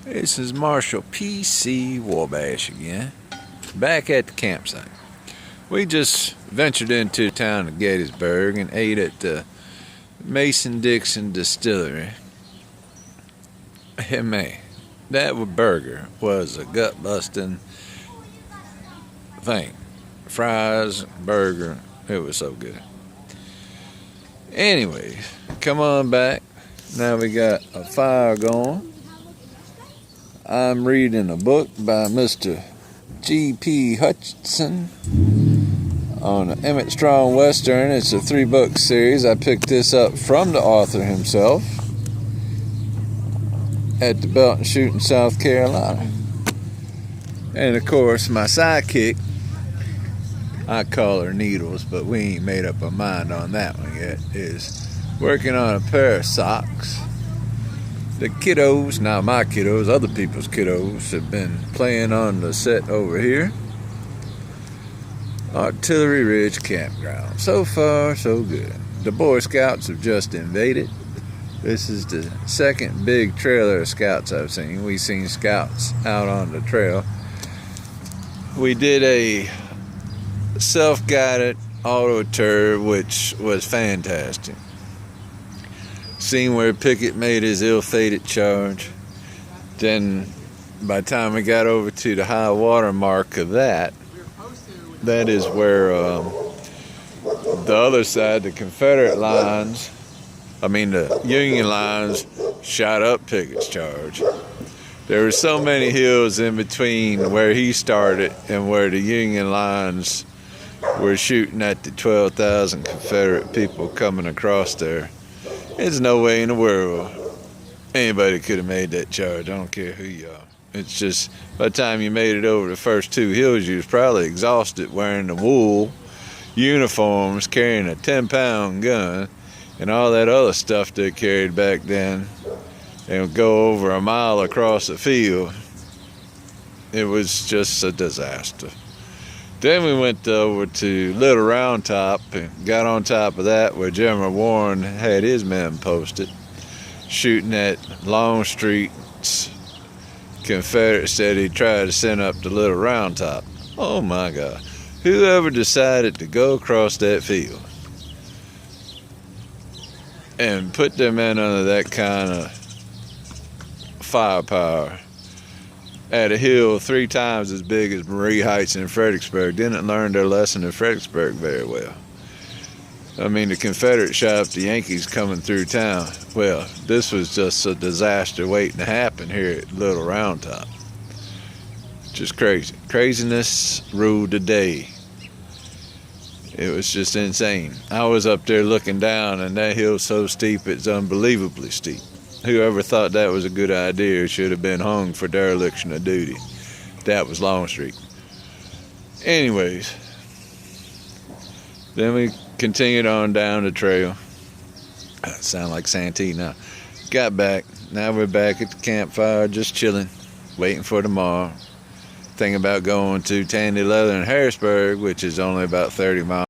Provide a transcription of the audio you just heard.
This is Marshal P.C. Wabash again, back at the campsite. We just ventured into the town of Gettysburg and ate at the Dixon Distillery. And man, that burger was a gut-busting thing. Fries, burger, it was so good. Anyways, come on back. Now we got a fire going. I'm reading a book by Mr. G.P. Hutchinson on the Emmett Strong Western. It's a 3-book series. I picked this up from the author himself at the Belt and Shooting, South Carolina. And of course, my sidekick, I call her Needles, but we ain't made up our mind on that one yet, is working on a pair of socks. The kiddos, not my kiddos, other people's kiddos, have been playing on the set over here. Artillery Ridge Campground. So far, so good. The Boy Scouts have just invaded. This is the second big trailer of scouts I've seen. We've seen scouts out on the trail. We did a self-guided auto tour, which was fantastic. Seen where Pickett made his ill-fated charge. Then by the time we got over to the high water mark of that is where the other side, the Confederate lines, the Union lines shot up Pickett's charge. There were so many hills in between where he started and where the Union lines were shooting at the 12,000 Confederate people coming across there. There's no way in the world anybody could have made that charge. I don't care who you are. It's just, by the time you made it over the first 2 hills, you was probably exhausted wearing the wool uniforms, carrying a 10-pound gun, and all that other stuff they carried back then, and go over a mile across the field. It was just a disaster. Then we went over to Little Round Top and got on top of that where General Warren had his men posted, shooting at Longstreet's Confederates that he tried to send up to Little Round Top. Oh my God. Whoever decided to go across that field and put their men under that kind of firepower at a hill 3 times as big as Marie Heights in Fredericksburg didn't learn their lesson in Fredericksburg very well. The Confederates shot up the Yankees coming through town. Well, this was just a disaster waiting to happen here at Little Round Top. Just crazy. Craziness ruled the day. It was just insane. I was up there looking down, and that hill's so steep, it's unbelievably steep. Whoever thought that was a good idea should have been hung for dereliction of duty. That was Longstreet. Anyways, then we continued on down the trail. Sound like Santee now. Got back. Now we're back at the campfire, just chilling, waiting for tomorrow. Thinking about going to Tandy Leather in Harrisburg, which is only about 30 miles.